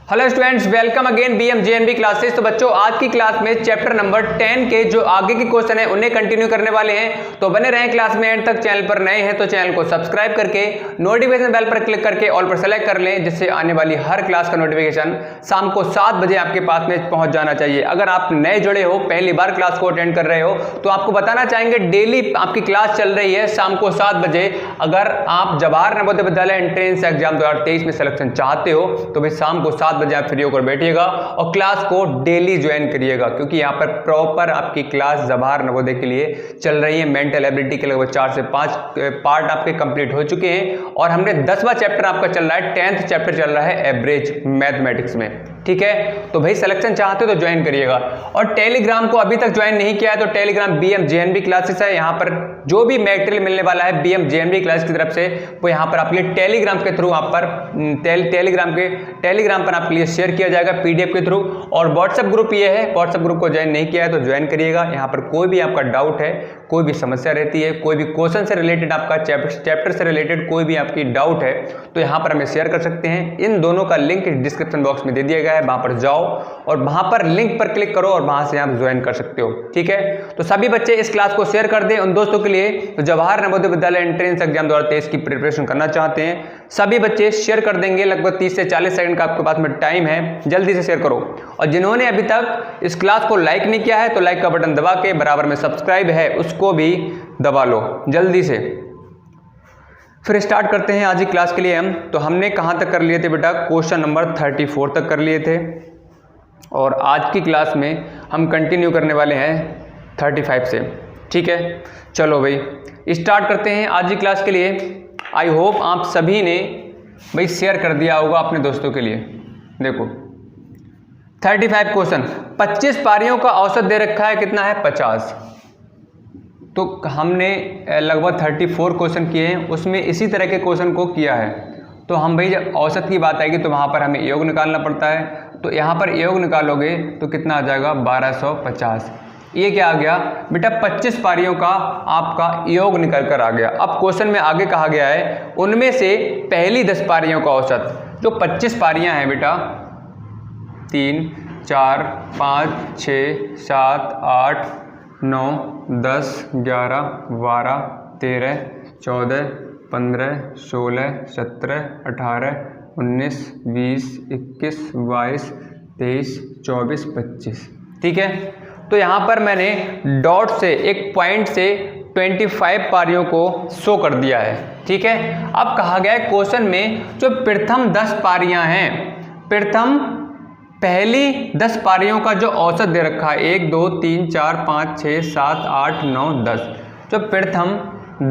Hello students, welcome again BMJNB classes. तो बच्चों, आज की क्लास में चैप्टर नंबर 10 के जो आगे के क्वेश्चन है उन्हें कंटिन्यू करने वाले हैं। तो बने रहें क्लास में एंड तक। चैनल पर नए हैं तो चैनल को सब्सक्राइब करके नोटिफिकेशन बेल पर क्लिक करके ऑल पर सेलेक्ट कर लें, जिससे आने वाली हर क्लास का नोटिफिकेशन शाम को 7 बजे आपके पास में पहुंच जाना चाहिए। अगर आप नए जुड़े हो, पहली बार क्लास को अटेंड कर रहे हो, तो आपको बताना चाहेंगे डेली आपकी क्लास चल रही है शाम को 7 बजे। अगर आप जवाहर नवोदय विद्यालय एंट्रेंस एग्जाम 2023 में सिलेक्शन चाहते हो तो भाई शाम को 7 बजे आप फ्री होकर बैठिएगा और क्लास को डेली ज्वाइन करिएगा, क्योंकि यहाँ पर प्रॉपर आपकी क्लास जवाहर नवोदय के लिए चल रही है। मेंटल एबिलिटी के लगभग 4 से 5 पार्ट आपके कंप्लीट हो चुके हैं और हमने 10वां चैप्टर आपका चल रहा है, 10th चैप्टर चल रहा है एवरेज मैथमेटिक्स में। ठीक है, तो भाई सिलेक्शन चाहते हो तो ज्वाइन करिएगा। और टेलीग्राम को अभी तक ज्वाइन नहीं किया है तो टेलीग्राम BMJNB क्लासेस है। यहाँ पर जो भी मटेरियल मिलने वाला है BMJNB क्लास की तरफ से वो यहाँ पर आपके लिए टेलीग्राम के थ्रू आप पर टेलीग्राम पर आपके लिए शेयर किया जाएगा PDF के थ्रू। और व्हाट्सएप ग्रुप ये है, व्हाट्सएप ग्रुप को ज्वाइन नहीं किया है तो ज्वाइन करिएगा। यहाँ पर कोई भी आपका डाउट है, कोई भी समस्या रहती है, कोई भी क्वेश्चन से रिलेटेड, आपका चैप्टर से रिलेटेड कोई भी आपकी डाउट है तो यहाँ पर हमें शेयर कर सकते हैं। इन दोनों का लिंक डिस्क्रिप्शन बॉक्स में दे दिया गया है, वहां पर जाओ और वहां पर लिंक पर क्लिक करो और वहां से आप ज्वाइन कर सकते हो। ठीक है, तो सभी बच्चे इस क्लास को शेयर कर दें उन दोस्तों के लिए तो जवाहर नवोदय विद्यालय एंट्रेंस एग्जाम 2023 की प्रिपरेशन करना चाहते हैं। सभी बच्चे शेयर कर देंगे, लगभग 30 से 40 सेकंड का आपके पास में टाइम है, जल्दी से शेयर करो। और जिन्होंने अभी तक इस क्लास को लाइक नहीं किया है तो लाइक का बटन दबा के बराबर में सब्सक्राइब है उसको भी दबा लो जल्दी से। फिर स्टार्ट करते हैं आज की क्लास के लिए हम। तो हमने कहाँ तक कर लिए थे बेटा? क्वेश्चन नंबर 34 तक कर लिए थे और आज की क्लास में हम कंटिन्यू करने वाले हैं 35 से। ठीक है, चलो भाई स्टार्ट करते हैं आज की क्लास के लिए। आई होप आप सभी ने भाई शेयर कर दिया होगा अपने दोस्तों के लिए। देखो 35 क्वेश्चन, 25 पारियों का औसत दे रखा है, कितना है? 50। तो हमने लगभग 34 क्वेश्चन किए हैं, उसमें इसी तरह के क्वेश्चन को किया है। तो हम भाई जब औसत की बात आएगी तो वहाँ पर हमें योग निकालना पड़ता है। तो यहाँ पर योग निकालोगे तो कितना आ जाएगा? 1250। ये क्या आ गया बेटा? 25 पारियों का आपका योग निकल कर आ गया। अब क्वेश्चन में आगे कहा गया है उनमें से पहली 10 पारियों का औसत। जो 25 पारियाँ हैं बेटा, 3, 4, 5, 6, 7, 8, 9, 10, 11, 12, 13, 14, 15, 16, 17, 18, 19, 20, 21, 22, 23, 24, 25। ठीक है, तो यहाँ पर मैंने डॉट से एक पॉइंट से 25 पारियों को शो कर दिया है। ठीक है, अब कहा गया है क्वेश्चन में जो प्रथम 10 पारियां हैं, प्रथम पहली 10 पारियों का जो औसत दे रखा है 1, 2, 3, 4, 5, 6, 7, 8, 9, 10, जो प्रथम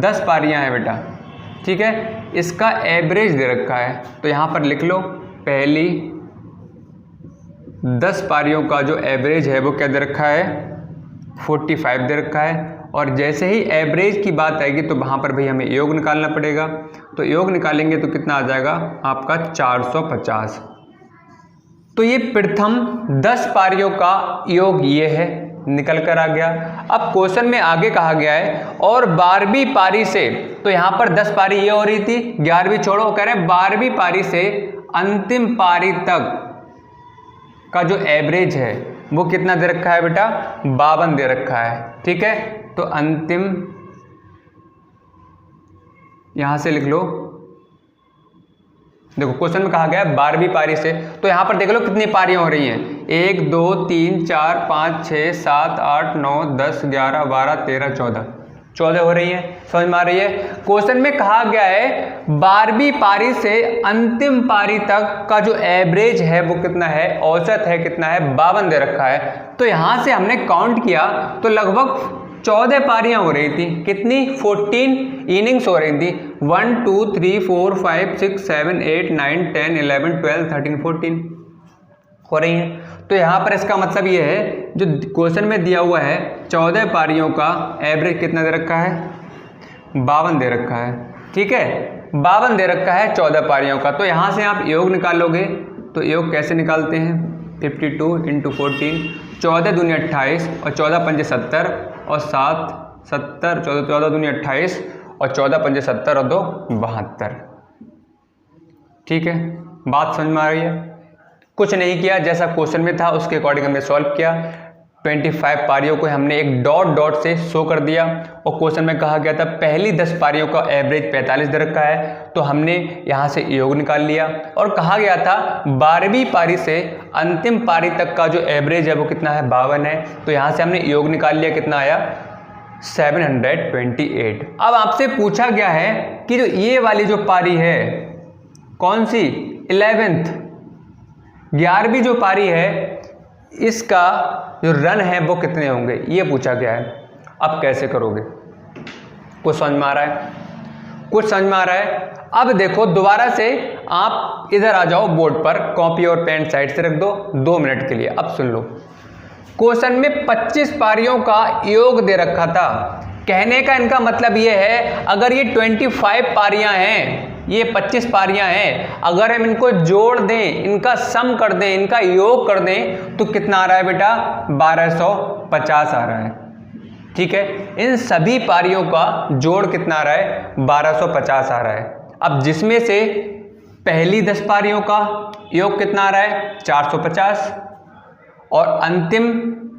10 पारियां हैं बेटा, ठीक है, इसका एवरेज दे रखा है। तो यहाँ पर लिख लो पहली 10 पारियों का जो एवरेज है वो क्या दे रखा है? 45 दे रखा है। और जैसे ही एवरेज की बात आएगी तो वहाँ पर भाई हमें योग निकालना पड़ेगा। तो योग निकालेंगे तो कितना आ जाएगा आपका? 450। तो ये प्रथम 10 पारियों का योग ये है, निकल कर आ गया। अब क्वेश्चन में आगे कहा गया है और 12वीं पारी से, तो यहाँ पर 10 पारी ये हो रही थी, 11वीं छोड़ो, कह रहे हैं 12वीं पारी से अंतिम पारी तक का जो एवरेज है वो कितना दे रखा है बेटा? 52 दे रखा है। ठीक है, तो अंतिम यहां से लिख लो। देखो क्वेश्चन में कहा गया है 12वीं पारी से, तो यहां पर देख लो कितनी पारियां हो रही हैं? 1, 2, 3, 4, 5, 6, 7, 8, 9, 10, 11, 12, 13, 14 हो रही है। समझ में आ रही है? क्वेश्चन में कहा गया है 12वीं पारी से अंतिम पारी तक का जो एवरेज है वो कितना है? औसत है कितना है? 52 दे रखा है। तो यहां से हमने काउंट किया तो लगभग 14 पारियां हो रही थी। कितनी? 14 इनिंग्स हो रही थी। 1, 2, 3, 4, 5, 6, 7, 8, 9, 10, 11, 12, 13, 14 हो रही हैं। तो यहाँ पर इसका मतलब ये है जो क्वेश्चन में दिया हुआ है 14 पारियों का एवरेज कितना दे रखा है? 52 दे रखा है। ठीक है, 52 दे रखा है 14 पारियों का। तो यहाँ से आप योग निकालोगे तो योग कैसे निकालते हैं? 52 × 14, 14 दूनी 28 और 14 पंजे 70 और 7 70, 14 दूनी 28 और 14 पंजे 70 और 2 72। ठीक है, बात समझ में आ रही है? कुछ नहीं किया, जैसा क्वेश्चन में था उसके अकॉर्डिंग हमने सॉल्व किया। 25 पारियों को हमने एक डॉट डॉट से शो कर दिया और क्वेश्चन में कहा गया था पहली 10 पारियों का एवरेज 45 दे रखा है, तो हमने यहाँ से योग निकाल लिया। और कहा गया था 12वीं पारी से अंतिम पारी तक का जो एवरेज है वो कितना है, 52 है, तो यहाँ से हमने योग निकाल लिया, कितना आया 728। अब आपसे पूछा गया है कि जो ये वाली जो पारी है कौन सी, 11th 11वीं जो पारी है, इसका जो रन है वो कितने होंगे, ये पूछा गया है। अब कैसे करोगे, कुछ समझ में आ रहा है, कुछ समझ में आ रहा है। अब देखो दोबारा से आप इधर आ जाओ बोर्ड पर, कॉपी और पेन साइड से रख दो 2 मिनट के लिए। अब सुन लो, क्वेश्चन में 25 पारियों का योग दे रखा था। कहने का इनका मतलब ये है अगर ये 25 पारियां हैं, ये 25 पारियां हैं, अगर हम इनको जोड़ दें, इनका सम कर दें, इनका योग कर दें, तो कितना आ रहा है बेटा, 1250 आ रहा है। ठीक है, इन सभी पारियों का जोड़ कितना आ रहा है, 1250 आ रहा है। अब जिसमें से पहली 10 पारियों का योग कितना आ रहा है, 450, और अंतिम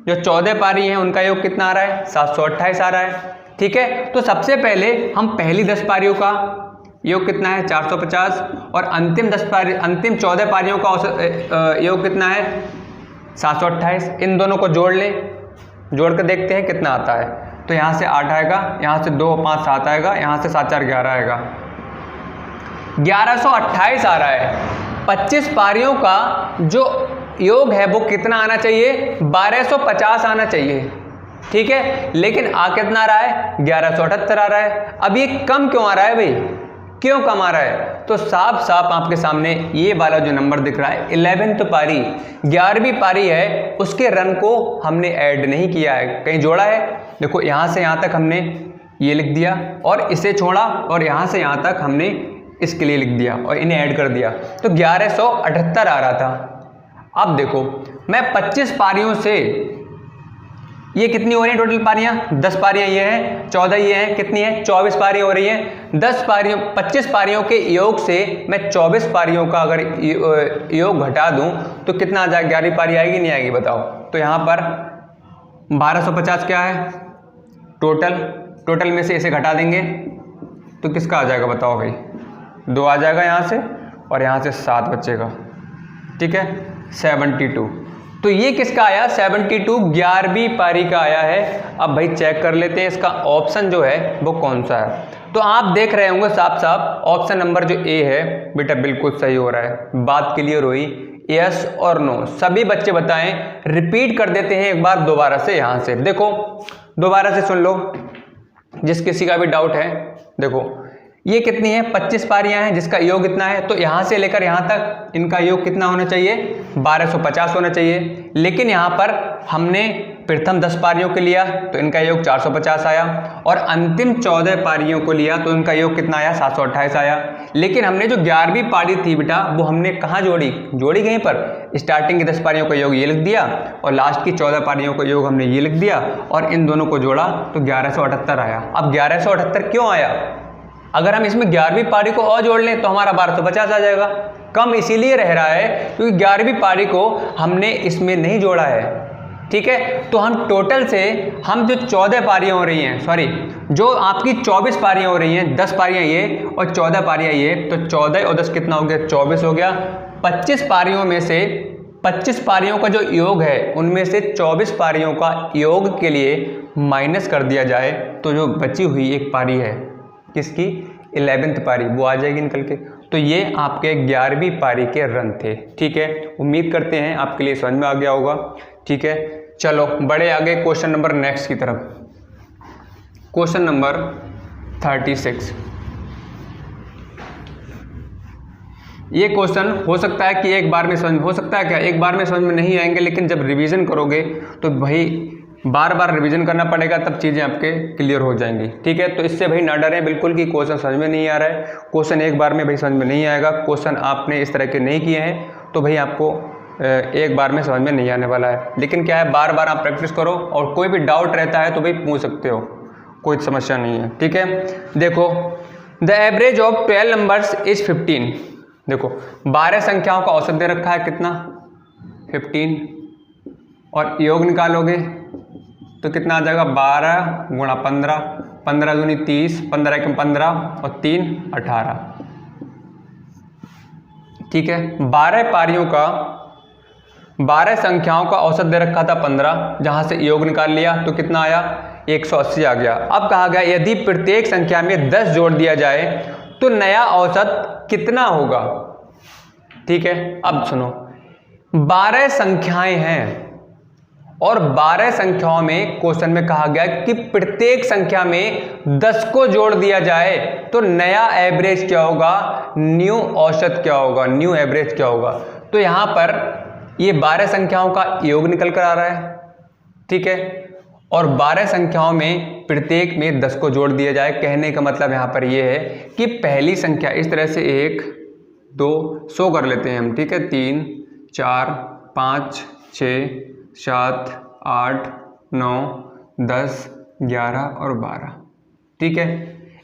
जो 14 पारी हैं उनका योग कितना आ रहा है, 728 आ रहा है। ठीक है, तो सबसे पहले हम पहली 10 पारियों का योग कितना है, 450, और अंतिम 14 पारियों का योग कितना है, 728। इन दोनों को जोड़ लें, जोड़ कर देखते हैं कितना आता है। तो यहाँ से 8 आएगा, यहाँ से 2 5 7 आएगा, यहाँ से 7 4 11 आएगा, 1128 आ रहा है। 25 पारियों का जो योग है वो कितना आना चाहिए, 1250 आना चाहिए। ठीक है, लेकिन आ कितना आ रहा है, 1178 आ रहा है। अब ये कम क्यों आ रहा है भाई, क्यों कम आ रहा है, तो साफ साफ आपके सामने ये वाला जो नंबर दिख रहा है 11th पारी, 11वीं पारी है, उसके रन को हमने ऐड नहीं किया है, कहीं जोड़ा है। देखो यहाँ से यहाँ तक हमने ये लिख दिया और इसे छोड़ा, और यहाँ से यहाँ तक हमने इसके लिए लिख दिया और इन्हें ऐड कर दिया, तो 1178 आ रहा था। अब देखो मैं 25 पारियों से, ये कितनी हो रही हैं टोटल पारियां, 10 पारियां ये हैं, 14 ये हैं, कितनी है, 24 पारियां हो रही हैं। 25 पारियों के योग से मैं 24 पारियों का अगर योग घटा दूं तो कितना आ जाएगा, 11वीं पारी आएगी नहीं आएगी बताओ। तो यहाँ पर 1250 क्या है टोटल में से इसे घटा देंगे तो किसका आ जाएगा बताओ भाई, 2 आ जाएगा यहाँ से, और यहाँ से 7 बचेगा। ठीक है, 72। तो ये किसका आया, 72 11वीं पारी का आया है। अब भाई चेक कर लेते हैं इसका ऑप्शन जो है वो कौन सा है। तो आप देख रहे होंगे साफ साफ ऑप्शन नंबर जो ए है बेटा बिल्कुल सही हो रहा है। बात क्लियर हुई, यस और नो सभी बच्चे बताएं। रिपीट कर देते हैं एक बार दोबारा से, यहाँ से देखो दोबारा से सुन लो, जिस किसी का भी डाउट है। देखो ये कितनी है, 25 पारियां हैं जिसका योग इतना है, तो यहाँ से लेकर यहाँ तक इनका योग कितना होना चाहिए, 1250 होना चाहिए। लेकिन यहाँ पर हमने प्रथम 10 पारियों के लिया तो इनका योग 450 आया, और अंतिम 14 पारियों को लिया तो इनका योग कितना आया, 728 आया। लेकिन हमने जो 11वीं पारी थी बेटा वो हमने कहाँ जोड़ी कहीं पर, स्टार्टिंग की 10 पारियों का योग ये लिख दिया और लास्ट की 14 पारियों का योग हमने ये लिख दिया, और इन दोनों को जोड़ा तो 1178 आया। अब 1178 क्यों आया, अगर हम इसमें 11वीं पारी को और जोड़ लें तो हमारा 1250 आ जाएगा। कम इसीलिए रह रहा है क्योंकि 11वीं पारी को हमने इसमें नहीं जोड़ा है। ठीक है, तो हम टोटल से हम जो 14 पारियां हो रही हैं, सॉरी जो आपकी 24 पारियां हो रही हैं, 10 पारियां ये और 14 पारियां ये, तो 14 और 10 कितना हो गया, 24 हो गया। 25 पारियों में से 25 पारियों का जो योग है उनमें से 24 पारियों का योग के लिए माइनस कर दिया जाए तो जो बची हुई एक पारी है किसकी, 11th पारी, वो आ जाएगी निकल के। तो ये आपके 11वीं पारी के रन थे। ठीक है, उम्मीद करते हैं आपके लिए समझ में आ गया होगा। ठीक है, चलो बड़े आगे क्वेश्चन नंबर नेक्स्ट की तरफ। Question number 36। ये क्वेश्चन हो सकता है कि एक बार में समझ, हो सकता है क्या एक बार में समझ में नहीं आएंगे, लेकिन जब रिवीजन करोगे तो भाई बार बार रिवीजन करना पड़ेगा, तब चीज़ें आपके क्लियर हो जाएंगी। ठीक है, तो इससे भाई ना डरें बिल्कुल कि क्वेश्चन समझ में नहीं आ रहा है। क्वेश्चन एक बार में भाई समझ में नहीं आएगा। क्वेश्चन आपने इस तरह के नहीं किए हैं तो भाई आपको एक बार में समझ में नहीं आने वाला है। लेकिन क्या है, बार बार आप प्रैक्टिस करो, और कोई भी डाउट रहता है तो भाई पूछ सकते हो, कोई समस्या नहीं है। ठीक है, देखो the average of 12 numbers is 15। देखो 12 संख्याओं का औसत दे रखा है कितना, 15 और योग निकालोगे तो कितना आ जाएगा 12 गुणा 15, 15 दूनी 30, 15 एकम 15 और 3 18। ठीक है, 12 पारियों का 12 संख्याओं का औसत दे रखा था 15, जहां से योग निकाल लिया तो कितना आया 180 आ गया। अब कहा गया यदि प्रत्येक संख्या में 10 जोड़ दिया जाए तो नया औसत कितना होगा। ठीक है, अब सुनो, 12 संख्याएं हैं और 12 संख्याओं में क्वेश्चन में कहा गया कि प्रत्येक संख्या में 10 को जोड़ दिया जाए तो नया एवरेज क्या होगा, न्यू औसत क्या होगा, न्यू एवरेज क्या होगा। तो यहां पर ये 12 संख्याओं का योग निकल कर आ रहा है। ठीक है, और 12 संख्याओं में प्रत्येक में 10 को जोड़ दिया जाए। कहने का मतलब यहां पर ये है कि पहली संख्या इस तरह से 1 2 100 कर लेते हैं हम। ठीक है, 3 4 5 6 7 8 9 10 11 और 12। ठीक है,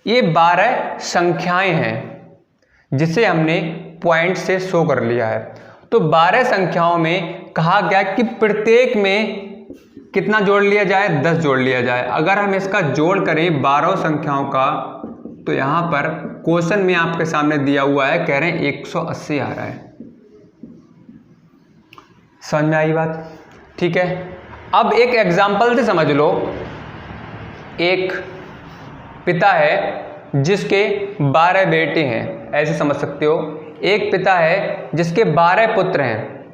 ये 12 संख्याएं हैं जिसे हमने पॉइंट से शो कर लिया है। तो 12 संख्याओं में कहा गया कि प्रत्येक में कितना जोड़ लिया जाए, 10 जोड़ लिया जाए। अगर हम इसका जोड़ करें 12 संख्याओं का तो यहां पर क्वेश्चन में आपके सामने दिया हुआ है, कह रहे हैं 180 आ रहा है। समझ में आई बात। ठीक है, अब एक एग्जाम्पल से समझ लो। एक पिता है जिसके 12 बेटे हैं, ऐसे समझ सकते हो। एक पिता है जिसके 12 पुत्र हैं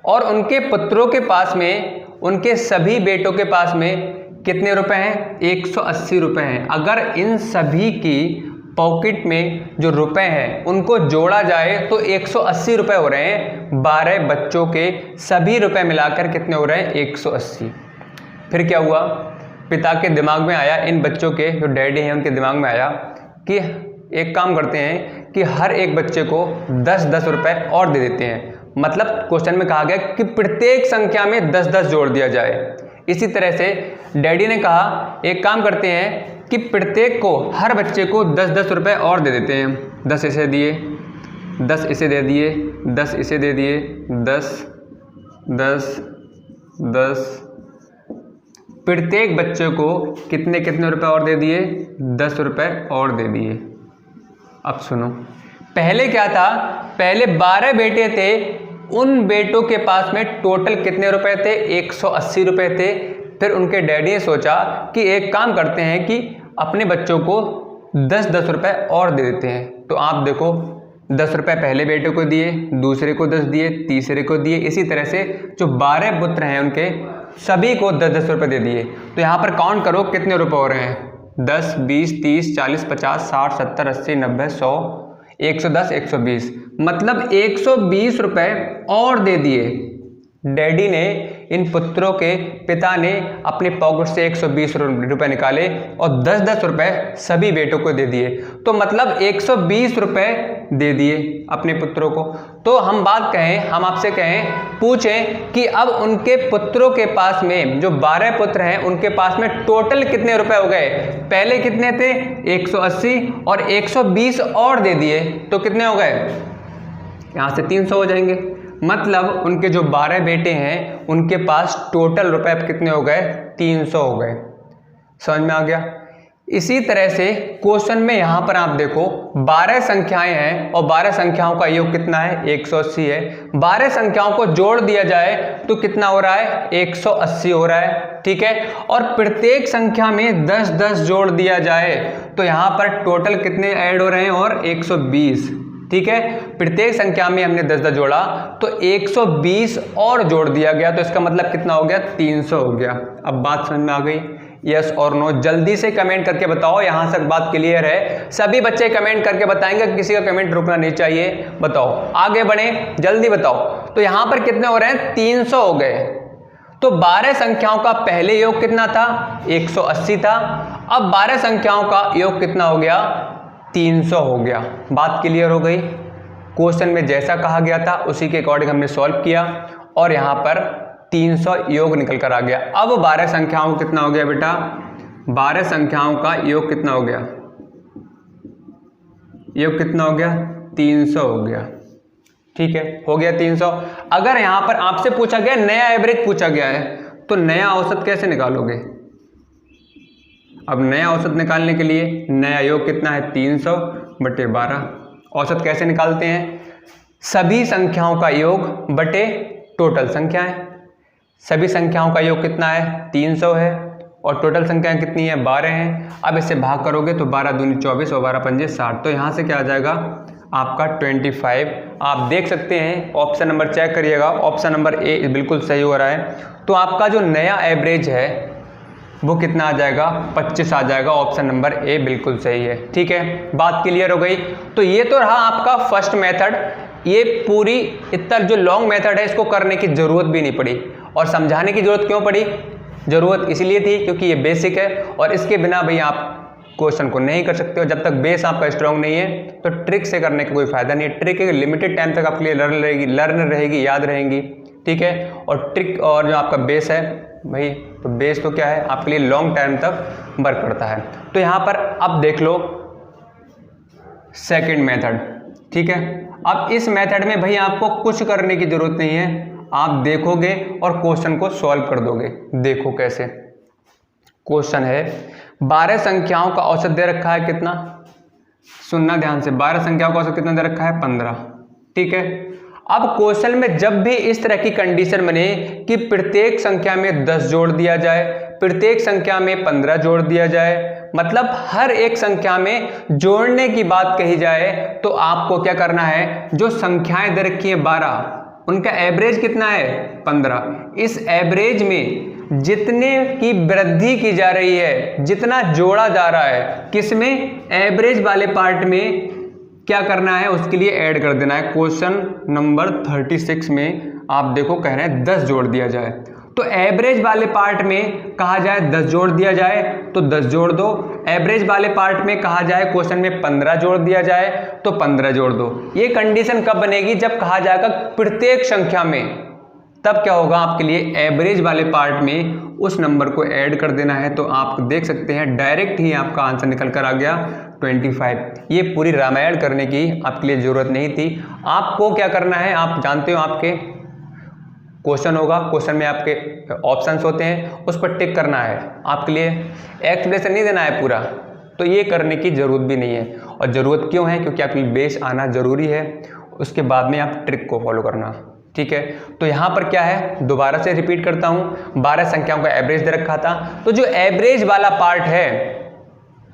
और उनके पुत्रों के पास में, उनके सभी बेटों के पास में कितने रुपए हैं, 180 रुपए हैं। अगर इन सभी की पॉकेट में जो रुपए हैं उनको जोड़ा जाए तो 180 रुपए हो रहे हैं। 12 बच्चों के सभी रुपए मिलाकर कितने हो रहे हैं, 180। फिर क्या हुआ, पिता के दिमाग में आया, इन बच्चों के जो डैडी हैं उनके दिमाग में आया कि एक काम करते हैं कि हर एक बच्चे को 10-10 रुपए और दे देते हैं। मतलब क्वेश्चन में कहा गया कि प्रत्येक संख्या में 10-10 जोड़ दिया जाए। इसी तरह से डैडी ने कहा एक काम करते हैं कि प्रत्येक को, हर बच्चे को 10-10 रुपए और दे देते हैं। 10 इसे दिए, 10 इसे दे दिए, 10 इसे दे दिए, 10 10 10। प्रत्येक बच्चे को कितने कितने रुपए और दे दिए, 10 रुपए और दे दिए। अब सुनो, पहले क्या था, पहले 12 बेटे थे, उन बेटों के पास में टोटल कितने रुपए थे, 180 रुपए थे। फिर उनके डैडी ने सोचा कि एक काम करते हैं कि अपने बच्चों को 10-10 रुपए और दे देते हैं। तो आप देखो, 10 रुपए पहले बेटे को दिए, दूसरे को 10 दिए, तीसरे को दिए। इसी तरह से जो 12 पुत्र हैं उनके सभी को 10-10 रुपए दे दिए। तो यहाँ पर काउंट करो कितने रुपए हो रहे हैं, 10 20 30 40 50 60 70 80 90 100 110 120। मतलब 120 रुपए और दे दिए। डैडी ने, इन पुत्रों के पिता ने अपने पॉकेट से 120 रुपए निकाले और 10-10 रुपए सभी बेटों को दे दिए। तो मतलब 120 रुपए दे दिए अपने पुत्रों को। तो हम बात कहें, हम आपसे कहें, पूछें कि अब उनके पुत्रों के पास में, जो 12 पुत्र हैं उनके पास में टोटल कितने रुपए हो गए। पहले कितने थे, 180 और 120 और दे दिए तो कितने हो गए, यहां से 300 हो जाएंगे। मतलब उनके जो 12 बेटे हैं उनके पास टोटल रुपए कितने हो गए, 300 हो गए। समझ में आ गया। इसी तरह से क्वेश्चन में यहां पर आप देखो 12 संख्याएं हैं और 12 संख्याओं का योग कितना है, 180 है। 12 संख्याओं को जोड़ दिया जाए तो कितना हो रहा है, 180 हो रहा है। ठीक है, और प्रत्येक संख्या में 10-10 जोड़ दिया जाए तो यहां पर टोटल कितने ऐड हो रहे हैं, और 120। ठीक है, प्रत्येक संख्या में हमने 10-10 जोड़ा तो 120 और जोड़ दिया गया, तो इसका मतलब कितना हो गया, 300 हो गया। अब बात समझ में आ गई, यस और नो। जल्दी से कमेंट करके बताओ, यहां तक बात क्लियर है। सभी बच्चे कमेंट करके बताएंगे, किसी का कमेंट रुकना नहीं चाहिए। बताओ, आगे बढ़े, जल्दी बताओ। तो यहां पर कितने हो रहे हैं, 300 हो गए। तो 12 संख्याओं का पहले योग कितना था, 180 था। अब 12 संख्याओं का योग कितना हो गया, 300 हो गया। बात क्लियर हो गई। क्वेश्चन में जैसा कहा गया था उसी के अकॉर्डिंग हमने सॉल्व किया और यहां पर 300 योग निकल कर आ गया। अब 12 संख्याओं कितना हो गया बेटा, 12 संख्याओं का योग कितना हो गया, योग कितना हो गया, 300 हो गया। ठीक है, हो गया 300। अगर यहां पर आपसे पूछा गया नया एवरेज पूछा गया है तो नया औसत कैसे निकालोगे? अब नया औसत निकालने के लिए नया योग कितना है 300/12। औसत कैसे निकालते हैं? सभी संख्याओं का योग बटे टोटल संख्याएं। सभी संख्याओं का योग कितना है 300 है और टोटल संख्याएं कितनी है 12 हैं। अब इसे भाग करोगे तो 12 दूनी 24 और 12 पंजे 60। तो यहाँ से क्या आ जाएगा आपका 25। आप देख सकते हैं, ऑप्शन नंबर चेक करिएगा, ऑप्शन नंबर ए बिल्कुल सही हो रहा है। तो आपका जो नया एवरेज है वो कितना आ जाएगा 25 आ जाएगा। ऑप्शन नंबर ए बिल्कुल सही है। ठीक है, बात क्लियर हो गई। तो ये तो रहा आपका फर्स्ट मेथड। ये पूरी इतना जो लॉन्ग मेथड है इसको करने की जरूरत भी नहीं पड़ी। और समझाने की जरूरत क्यों पड़ी? जरूरत इसलिए थी क्योंकि ये बेसिक है और इसके बिना भाई आप क्वेश्चन को नहीं कर सकते हो। जब तक बेस आपका स्ट्रांग नहीं है तो ट्रिक से करने का कोई फायदा नहीं है। ट्रिक एक लिमिटेड टाइम तक आपके लिए लर्न रहेगी, याद रहेंगी। ठीक है, और ट्रिक और जो आपका बेस है भाई, तो बेस तो क्या है आपके लिए लॉन्ग टाइम तक वर्क करता है। तो यहाँ पर अब देख लो सेकंड मेथड। ठीक है, अब इस मेथड में भाई आपको कुछ करने की जरूरत नहीं है, आप देखोगे और क्वेश्चन को सॉल्व कर दोगे। देखो कैसे। क्वेश्चन है 12 संख्याओं का औसत दे रखा है कितना? सुनना ध्यान से, 12 संख्याओं का औसत कितना दे रखा है 15। ठीक है, अब क्वेश्चन में जब भी इस तरह की कंडीशन बने कि प्रत्येक संख्या में 10 जोड़ दिया जाए, प्रत्येक संख्या में 15 जोड़ दिया जाए, मतलब हर एक संख्या में जोड़ने की बात कही जाए, तो आपको क्या करना है, जो संख्याएं दे रखी है 12 उनका एवरेज कितना है 15। इस एवरेज में जितने की वृद्धि की जा रही है, जितना जोड़ा जा रहा है, किसमें? एवरेज वाले पार्ट में क्या करना है, उसके लिए ऐड कर देना है। क्वेश्चन नंबर 36 में आप देखो कह रहे हैं 10 जोड़ दिया जाए। तो एवरेज वाले पार्ट में कहा जाए 10 जोड़ दिया जाए तो 10 जोड़ दो। एवरेज वाले पार्ट में कहा जाए क्वेश्चन में 15 जोड़ दिया जाए तो 15 जोड़ दो। ये कंडीशन कब बनेगी? जब कहा जाएगा प्रत्येक संख्या में, तब क्या होगा आपके लिए एवरेज वाले पार्ट में उस नंबर को ऐड कर देना है। तो आप देख सकते हैं डायरेक्ट ही आपका आंसर निकल कर आ गया 25। ये पूरी रामायण करने की आपके लिए जरूरत नहीं थी। आपको क्या करना है, आप जानते हो आपके क्वेश्चन होगा, क्वेश्चन में आपके ऑप्शंस होते हैं, उस पर टिक करना है। आपके लिए एक्सप्लेनेशन नहीं देना है पूरा, तो ये करने की ज़रूरत भी नहीं है। और ज़रूरत क्यों है? क्योंकि आपकी बेस आना ज़रूरी है, उसके बाद में आप ट्रिक को फॉलो करना। ठीक है, तो यहाँ पर क्या है, दोबारा से रिपीट करता हूँ, 12 संख्याओं का एवरेज दे रखा था, तो जो एवरेज वाला पार्ट है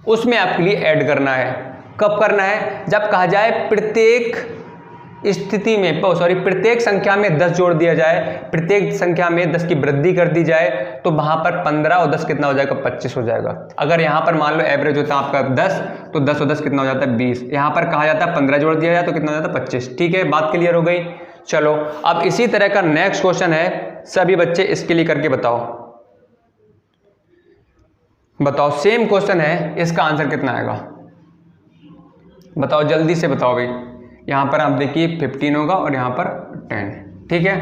उसमें आपके लिए ऐड करना है। कब करना है? जब कहा जाए प्रत्येक स्थिति में, प्रत्येक संख्या में 10 जोड़ दिया जाए, प्रत्येक संख्या में 10 की वृद्धि कर दी जाए, तो वहां पर 15 और 10 कितना हो जाएगा 25 हो जाएगा। अगर यहाँ पर मान लो एवरेज होता है आपका 10, तो 10 और 10 कितना हो जाता है 20। यहाँ पर कहा जाता है 15 जोड़ दिया जाए तो कितना हो जाता है 25। ठीक है, बात क्लियर हो गई। चलो अब इसी तरह का नेक्स्ट क्वेश्चन है, सभी बच्चे इसके लिए करके बताओ सेम क्वेश्चन है, इसका आंसर कितना आएगा बताओ, जल्दी से बताओ भाई। यहाँ पर आप देखिए 15 होगा और यहाँ पर 10। ठीक है,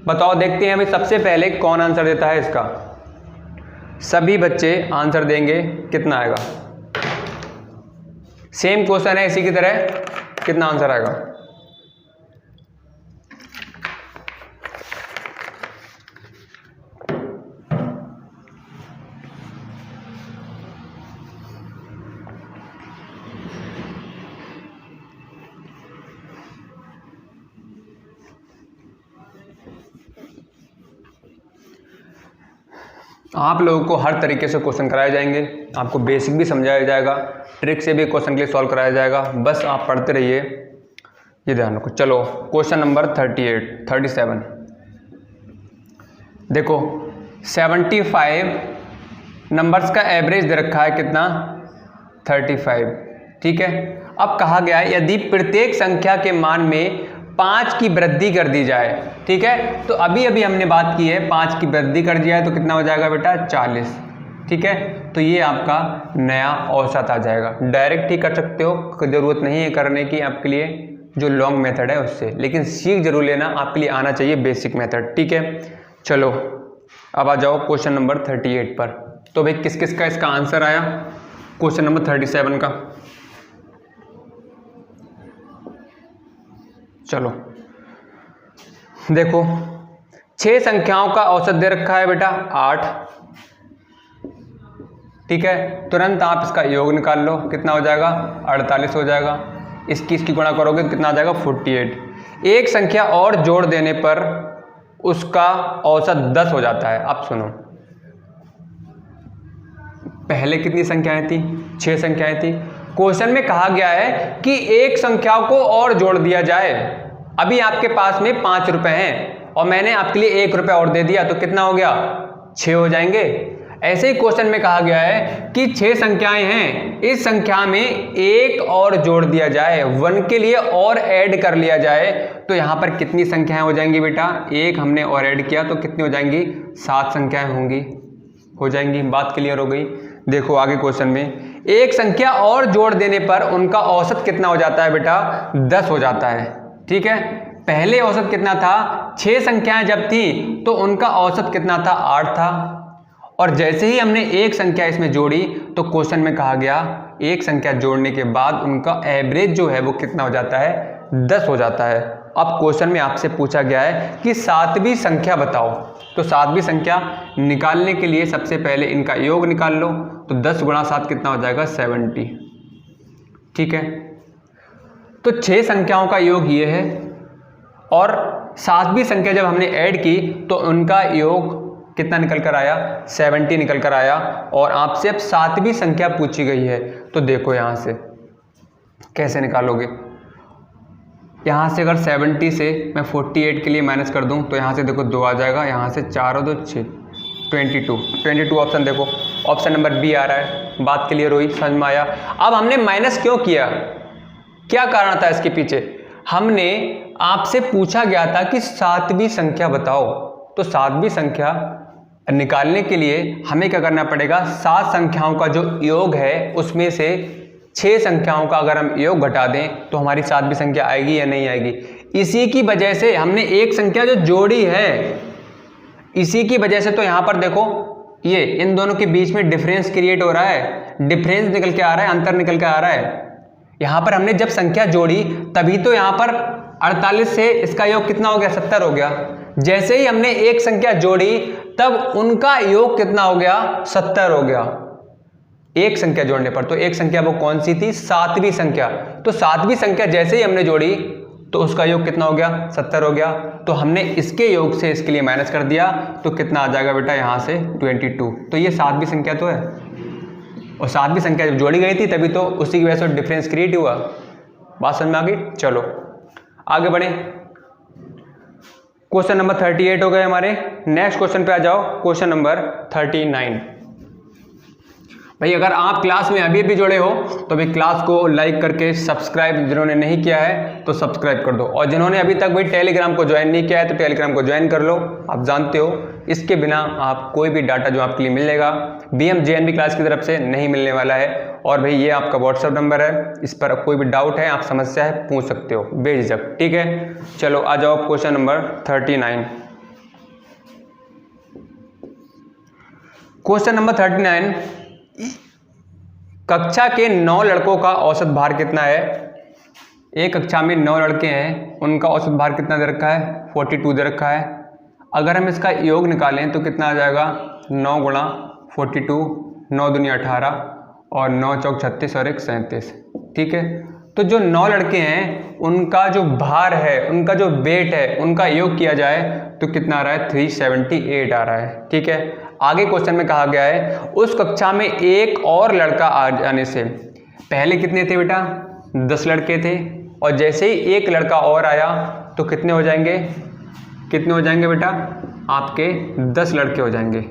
बताओ, देखते हैं भाई सबसे पहले कौन आंसर देता है इसका। सभी बच्चे आंसर देंगे, कितना आएगा। सेम क्वेश्चन है इसी की तरह, कितना आंसर आएगा। आप लोगों को हर तरीके से क्वेश्चन कराए जाएंगे, आपको बेसिक भी समझाया जाएगा, ट्रिक से भी क्वेश्चन के लिए सॉल्व कराया जाएगा, बस आप पढ़ते रहिए, ये ध्यान रखो। चलो क्वेश्चन नंबर 37 देखो, 75 नंबर्स का एवरेज दे रखा है कितना 35। ठीक है, अब कहा गया है यदि प्रत्येक संख्या के मान में 5 की वृद्धि कर दी जाए। ठीक है, तो अभी अभी हमने बात की है 5 की वृद्धि कर दिया है तो कितना हो जाएगा बेटा 40। ठीक है, तो ये आपका नया औसत आ जाएगा। डायरेक्ट ही कर सकते हो, जरूरत नहीं है करने की आपके लिए जो लॉन्ग मेथड है उससे, लेकिन सीख जरूर लेना, आपके लिए आना चाहिए बेसिक मेथड। ठीक है, चलो अब आ जाओ क्वेश्चन नंबर 38 पर। तो भाई किस किस का इसका आंसर आया क्वेश्चन नंबर 37 का। चलो देखो 6 संख्याओं का औसत दे रखा है बेटा 8, ठीक है। तुरंत आप इसका योग निकाल लो, कितना हो जाएगा 48 हो जाएगा। इसकी गुणा करोगे तो कितना आ जाएगा 48। एक संख्या और जोड़ देने पर उसका औसत 10 हो जाता है। अब सुनो, पहले कितनी संख्याएं थी? 6 संख्याएं थी। क्वेश्चन में कहा गया है कि एक संख्या को और जोड़ दिया जाए। अभी आपके पास में 5 रुपए हैं और मैंने आपके लिए 1 रुपया और दे दिया तो कितना हो गया? 6 हो जाएंगे। ऐसे ही क्वेश्चन में कहा गया है कि 6 संख्याएं हैं, इस संख्या में एक और जोड़ दिया जाए, 1 के लिए और ऐड कर लिया जाए तो यहां पर कितनी संख्याएं हो जाएंगी बेटा? एक हमने और ऐड किया तो कितनी हो जाएंगी? 7 संख्याएं होंगी, हो जाएंगी। बात क्लियर हो गई। देखो आगे क्वेश्चन में, एक संख्या और जोड़ देने पर उनका औसत कितना हो जाता है बेटा? 10 हो जाता है, ठीक है। पहले औसत कितना था? 6 संख्याएं जब थी तो उनका औसत कितना था? 8 था। और जैसे ही हमने एक संख्या इसमें जोड़ी तो क्वेश्चन में कहा गया एक संख्या जोड़ने के बाद उनका एवरेज जो है वो कितना हो जाता है? 10 हो जाता है। अब क्वेश्चन में आपसे पूछा गया है कि 7वीं संख्या बताओ। तो 7वीं संख्या निकालने के लिए सबसे पहले इनका योग निकाल लो। तो 10 गुणा 7 कितना हो जाएगा? 70, ठीक है। तो 6 संख्याओं का योग ये है और 7वीं संख्या जब हमने ऐड की तो उनका योग कितना निकल कर आया? 70 निकल कर आया। और आपसे अब 7वीं संख्या पूछी गई है तो देखो यहां से कैसे निकालोगे। यहाँ से अगर 70 से मैं 48 के लिए माइनस कर दूँ तो यहाँ से देखो 2 आ जाएगा, यहाँ से 4 और 2 6, 22 ऑप्शन देखो, ऑप्शन नंबर बी आ रहा है। बात क्लियर हुई, समझ में आया? अब हमने माइनस क्यों किया, क्या कारण था इसके पीछे? हमने आपसे पूछा गया था कि 7वीं संख्या बताओ। तो 7वीं संख्या निकालने के लिए हमें क्या करना पड़ेगा? 7 संख्याओं का जो योग है उसमें से 6 संख्याओं का अगर हम योग घटा दें तो हमारी 7वीं संख्या आएगी या नहीं आएगी। इसी की वजह से हमने एक संख्या जो जोड़ी है, इसी की वजह से तो यहाँ पर देखो ये इन दोनों के बीच में डिफरेंस क्रिएट हो रहा है, डिफरेंस निकल के आ रहा है, अंतर निकल के आ रहा है। यहाँ पर हमने जब संख्या जोड़ी तभी तो यहाँ पर 48 से इसका योग कितना हो गया? 70 हो गया। जैसे ही हमने एक संख्या जोड़ी तब उनका योग कितना हो गया? 70 हो गया एक संख्या जोड़ने पर। तो एक संख्या वो कौन सी थी? 7वीं संख्या। तो 7वीं संख्या जैसे ही हमने जोड़ी तो उसका योग कितना हो गया? 70 हो गया। तो हमने इसके योग से इसके लिए माइनस कर दिया तो कितना आ जाएगा बेटा? यहाँ से 22। तो ये 7वीं संख्या तो है और 7वीं संख्या जब जोड़ी गई थी तभी तो उसी की वजह से डिफरेंस क्रिएट हुआ। बात समझ में आ गई? चलो आगे बढ़े। क्वेश्चन नंबर 38 हो गए हमारे। नेक्स्ट क्वेश्चन पे आ जाओ, क्वेश्चन नंबर 39। भाई अगर आप क्लास में अभी भी जुड़े हो तो भाई क्लास को लाइक करके सब्सक्राइब, जिन्होंने नहीं किया है तो सब्सक्राइब कर दो, और जिन्होंने अभी तक भाई टेलीग्राम को ज्वाइन नहीं किया है तो टेलीग्राम को ज्वाइन कर लो। आप जानते हो इसके बिना आप कोई भी डाटा जो आपके लिए मिलेगा BMJNB क्लास की तरफ से नहीं मिलने वाला है। और भाई ये आपका व्हाट्सएप नंबर है, इस पर कोई भी डाउट है, आप समस्या है, पूछ सकते हो बेझिझक, ठीक है। चलो आ जाओ क्वेश्चन नंबर 39। क्वेश्चन नंबर 39, कक्षा के 9 लड़कों का औसत भार कितना है? एक कक्षा में 9 लड़के हैं, उनका औसत भार कितना दे रखा है? 42 दे रखा है। अगर हम इसका योग निकालें तो कितना आ जाएगा? 9 गुणा 42, 9 दूनी 18 और 9 चौक 36 और 1 37, ठीक है। तो जो 9 लड़के हैं उनका जो भार है, उनका जो वेट है, उनका योग किया जाए तो कितना आ रहा है? 378 आ रहा है, ठीक है। आगे क्वेश्चन में कहा गया है उस कक्षा में एक और लड़का आ जाने से, पहले कितने थे बेटा? 10 लड़के थे, और जैसे ही एक लड़का और आया तो कितने हो जाएंगे? कितने हो जाएंगे बेटा? आपके 10 लड़के हो जाएंगे,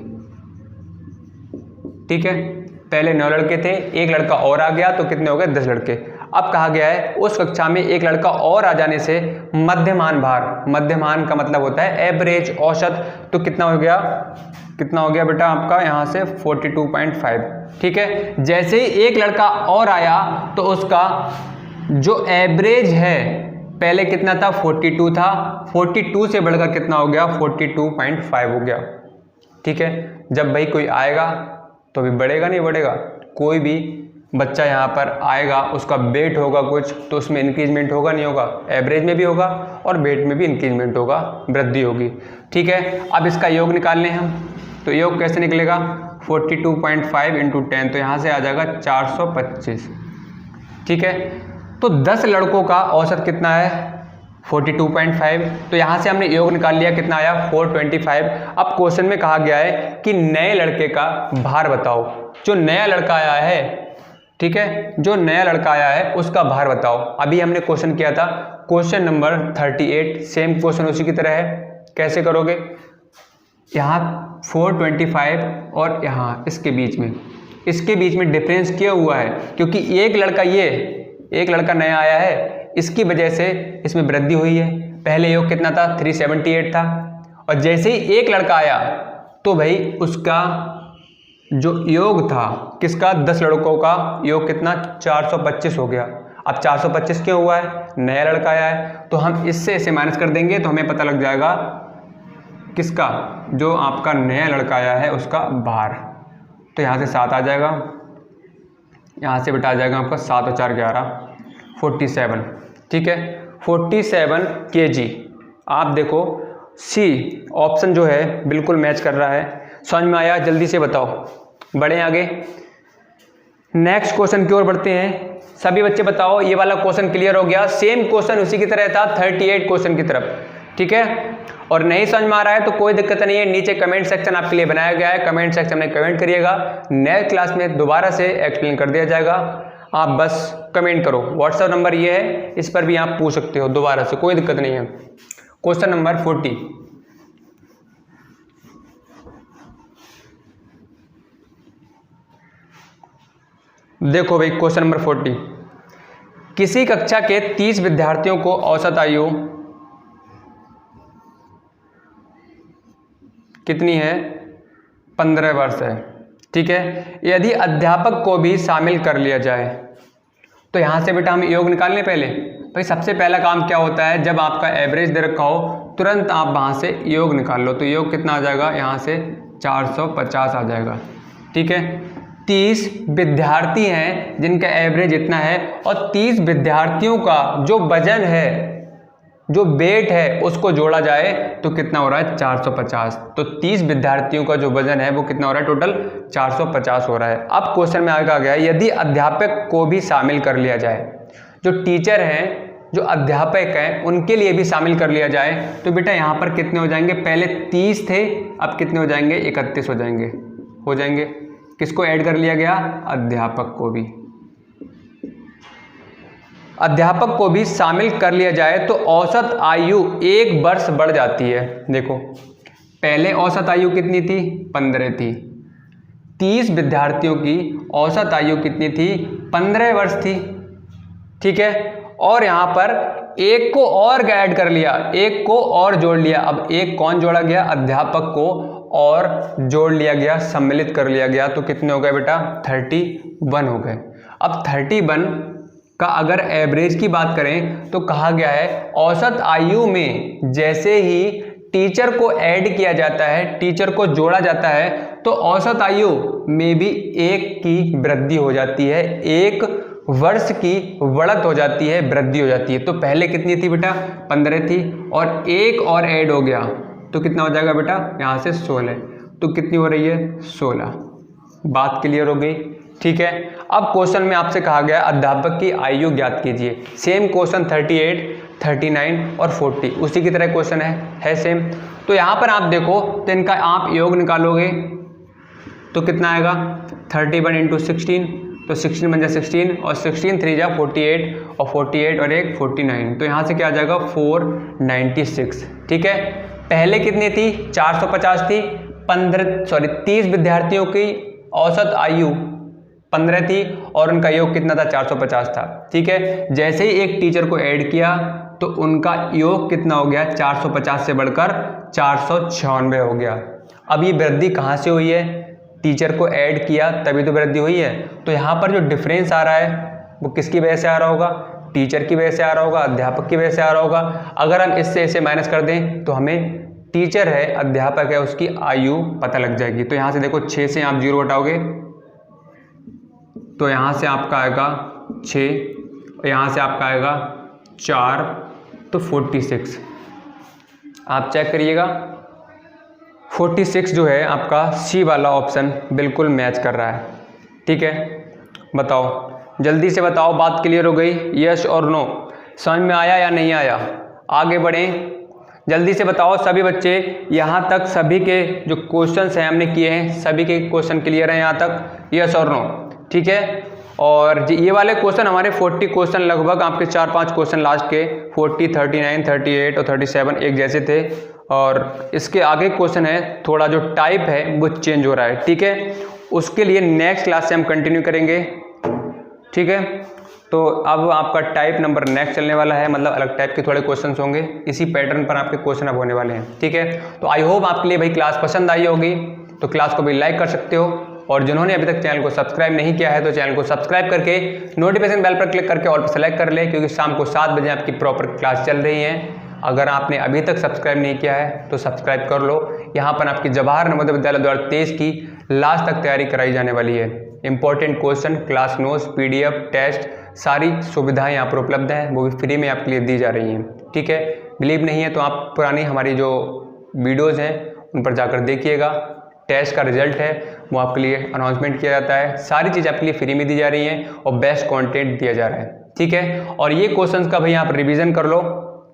ठीक है। पहले 9 लड़के थे, एक लड़का और आ गया तो कितने हो गए? 10 लड़के। अब कहा गया है उस कक्षा में एक लड़का और आ जाने से मध्यमान भार, मध्यमान का मतलब होता है एवरेज, औसत, तो कितना हो गया? कितना हो गया बेटा आपका? यहाँ से 42.5, ठीक है। जैसे ही एक लड़का और आया तो उसका जो एवरेज है पहले कितना था? 42 था, 42 से बढ़कर कितना हो गया? 42.5 हो गया, ठीक है। जब भाई कोई आएगा तो भी बढ़ेगा नहीं बढ़ेगा, कोई भी बच्चा यहाँ पर आएगा, उसका वेट होगा कुछ, तो उसमें इंक्रीजमेंट होगा नहीं होगा, एवरेज में भी होगा और वेट में भी इंक्रीजमेंट होगा, वृद्धि होगी। ठीक है, अब इसका योग निकाल लें हम, तो योग कैसे निकलेगा, 42.5 इंटू 10, तो यहाँ से आ जाएगा 425। ठीक है, तो 10 लड़कों का औसत कितना है 42.5, तो यहाँ से हमने योग निकाल लिया, कितना आया 425। अब क्वेश्चन में कहा गया है कि नए लड़के का भार बताओ। जो नया लड़का आया है, ठीक है, जो नया लड़का आया है उसका भार बताओ। अभी हमने क्वेश्चन किया था क्वेश्चन नंबर 38, सेम क्वेश्चन उसी की तरह है। कैसे करोगे, यहाँ 425 और यहाँ इसके बीच में डिफरेंस किया हुआ है, क्योंकि एक लड़का नया आया है, इसकी वजह से इसमें वृद्धि हुई है। पहले योग कितना था 378 था, और जैसे ही एक लड़का आया तो भाई उसका जो योग था, किसका, 10 लड़कों का योग कितना 425 हो गया। अब 425 क्यों हुआ है, नया लड़का आया है, तो हम इससे इसे माइनस कर देंगे तो हमें पता लग जाएगा किसका, जो आपका नया लड़का आया है उसका भार। तो यहाँ से 7 आ जाएगा, यहाँ से बेटा आ जाएगा आपका 7 और 4 11, 47। ठीक है, 47 kg। आप देखो सी ऑप्शन जो है बिल्कुल मैच कर रहा है। समझ में आया, जल्दी से बताओ, बढ़ें आगे। नेक्स्ट क्वेश्चन की ओर बढ़ते हैं। सभी बच्चे बताओ, ये वाला क्वेश्चन क्लियर हो गया। सेम क्वेश्चन उसी की तरह था 38 क्वेश्चन की तरफ। ठीक है, और नहीं समझ में आ रहा है तो कोई दिक्कत नहीं है, नीचे कमेंट सेक्शन आपके लिए बनाया गया है, कमेंट सेक्शन में कमेंट करिएगा, नेक्स्ट क्लास में दोबारा से एक्सप्लेन कर दिया जाएगा। आप बस कमेंट करो, व्हाट्सएप नंबर ये है, इस पर भी आप पूछ सकते हो दोबारा से, कोई दिक्कत नहीं है। क्वेश्चन नंबर 40, देखो भाई क्वेश्चन नंबर 40, किसी कक्षा के 30 विद्यार्थियों को औसत आयु कितनी है, 15 वर्ष है। ठीक है, यदि अध्यापक को भी शामिल कर लिया जाए, तो यहां से बेटा हम योग निकाल लें पहले। भाई सबसे पहला काम क्या होता है, जब आपका एवरेज दे रखा हो तुरंत आप वहां से योग निकाल लो, तो योग कितना आ जाएगा, यहाँ से 450 आ जाएगा। ठीक है, 30 विद्यार्थी हैं जिनका एवरेज इतना है, और 30 विद्यार्थियों का जो वजन है, जो वेट है, उसको जोड़ा जाए तो कितना हो रहा है 450। तो 30 विद्यार्थियों का जो वजन है वो कितना हो रहा है, टोटल 450 हो रहा है। अब क्वेश्चन में आगे आ गया, यदि अध्यापक को भी शामिल कर लिया जाए, जो टीचर हैं, जो अध्यापक हैं, उनके लिए भी शामिल कर लिया जाए, तो बेटा यहाँ पर कितने हो जाएंगे, पहले 30 थे, अब कितने हो जाएंगे, 31 हो जाएंगे। किसको ऐड कर लिया गया, अध्यापक को भी शामिल कर लिया जाए तो औसत आयु 1 वर्ष बढ़ जाती है। देखो पहले औसत आयु कितनी थी, 15 थी, 30 विद्यार्थियों की औसत आयु कितनी थी, 15 वर्ष थी। ठीक है, और यहाँ पर एक को और ऐड कर लिया, एक को और जोड़ लिया। अब एक कौन जोड़ा गया, अध्यापक को और जोड़ लिया गया, सम्मिलित कर लिया गया, तो कितने हो गए बेटा, 31 हो गए। अब 31 का अगर एवरेज की बात करें तो कहा गया है औसत आयु में जैसे ही टीचर को ऐड किया जाता है, टीचर को जोड़ा जाता है, तो औसत आयु में भी 1 की वृद्धि हो जाती है, 1 वर्ष की बढ़त हो जाती है, वृद्धि हो जाती है। तो पहले कितनी थी बेटा, 15 थी, और एक और ऐड हो गया तो कितना हो जाएगा बेटा, यहाँ से 16, तो कितनी हो रही है, 16। बात क्लियर हो गई। ठीक है, अब क्वेश्चन में आपसे कहा गया अध्यापक की आयु ज्ञात कीजिए। सेम क्वेश्चन 38, 39 और 40 उसी की तरह क्वेश्चन है सेम। तो यहाँ पर आप देखो, तो इनका आप योग निकालोगे तो कितना आएगा, 31 इंटू 16, तो 16 बन जाए 16, और 16 3 जा 48, और 48 और एक 49, तो यहाँ से क्या आ जाएगा 496। ठीक है, पहले कितनी थी, 450 थी, 30 विद्यार्थियों की औसत आयु 15 थी, और उनका योग कितना था, 450 था। ठीक है, जैसे ही एक टीचर को ऐड किया तो उनका योग कितना हो गया, 450 से बढ़कर 496 हो गया। अब ये वृद्धि कहाँ से हुई है, टीचर को ऐड किया तभी तो वृद्धि हुई है। तो यहाँ पर जो डिफरेंस आ रहा है वो किसकी वजह से आ रहा होगा, टीचर की वजह से आ रहा होगा, अध्यापक की वजह से आ रहा होगा। अगर हम इससे इसे माइनस कर दें तो हमें टीचर है, अध्यापक है, उसकी आयु पता लग जाएगी। तो यहाँ से देखो 6 से आप 0 हटाओगे तो यहाँ से आपका आएगा 6, यहाँ से आपका आएगा 4, तो 46। आप चेक करिएगा 46 जो है आपका सी वाला ऑप्शन बिल्कुल मैच कर रहा है। ठीक है, बताओ, जल्दी से बताओ, बात क्लियर हो गई? यस और नो, समझ में आया या नहीं आया? आगे बढ़ें, जल्दी से बताओ सभी बच्चे। यहाँ तक सभी के जो क्वेश्चंस हैं हमने किए हैं, सभी के क्वेश्चन क्लियर हैं यहाँ तक? यस और नो, ठीक है। और ये वाले क्वेश्चन हमारे 40 क्वेश्चन लगभग आपके 4-5 क्वेश्चन लास्ट के 40, 39, 38 और 37 एक जैसे थे। और इसके आगे क्वेश्चन है थोड़ा जो टाइप है वो चेंज हो रहा है। ठीक है, उसके लिए नेक्स्ट क्लास से हम कंटिन्यू करेंगे। ठीक है, तो अब आपका टाइप नंबर नेक्स्ट चलने वाला है, मतलब अलग टाइप के थोड़े क्वेश्चंस होंगे, इसी पैटर्न पर आपके क्वेश्चन अब होने वाले हैं। ठीक है, तो आई होप आपके लिए भाई क्लास पसंद आई होगी, तो क्लास को भी लाइक कर सकते हो। और जिन्होंने अभी तक चैनल को सब्सक्राइब नहीं किया है तो चैनल को सब्सक्राइब करके नोटिफिकेशन बेल पर क्लिक करके ऑल पर सेलेक्ट कर ले, क्योंकि शाम को 7 बजे आपकी प्रॉपर क्लास चल रही है। अगर आपने अभी तक सब्सक्राइब नहीं किया है तो सब्सक्राइब कर लो। यहाँ पर आपकी जवाहर नवोदय विद्यालय 2023 की लास्ट तक तैयारी कराई जाने वाली है। Important question, class notes, PDF, test, सारी सुविधाएं यहाँ पर उपलब्ध हैं, वो भी फ्री में आपके लिए दी जा रही हैं। ठीक है, बिलीव नहीं है तो आप पुरानी हमारी जो वीडियोज़ हैं उन पर जाकर देखिएगा। टेस्ट का रिजल्ट है वो आपके लिए अनाउंसमेंट किया जाता है, सारी चीज़ आपके लिए फ्री में दी जा रही हैं और बेस्ट कंटेंट दिया जा रहा है। ठीक है, और ये क्वेश्चंस का भाई आप रिवीजन कर लो।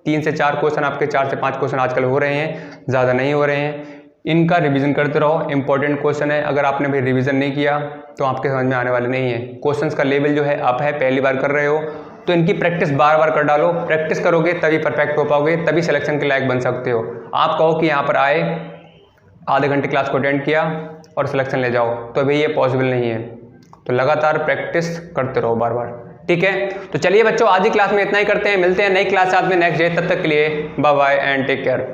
3 से 4 क्वेश्चन आपके, 4 से 5 क्वेश्चन आजकल हो रहे हैं, ज़्यादा नहीं हो रहे हैं। इनका रिवीजन करते रहो, इंपॉर्टेंट क्वेश्चन है। अगर आपने भाई रिवीजन नहीं किया तो आपके समझ में आने वाले नहीं है। क्वेश्चंस का लेवल जो है अप है, पहली बार कर रहे हो तो इनकी प्रैक्टिस बार बार कर डालो। प्रैक्टिस करोगे तभी परफेक्ट हो पाओगे, तभी सिलेक्शन के लायक बन सकते हो। आप कहो कि यहाँ पर आए, आधे घंटे क्लास को अटेंड किया और सिलेक्शन ले जाओ, तो अभी ये पॉसिबल नहीं है। तो लगातार प्रैक्टिस करते रहो बार बार। ठीक है, तो चलिए बच्चों, आज ही क्लास में इतना ही करते हैं। मिलते हैं नई क्लास साथ में नेक्स्ट डे। तब तक के लिए bye bye and take care.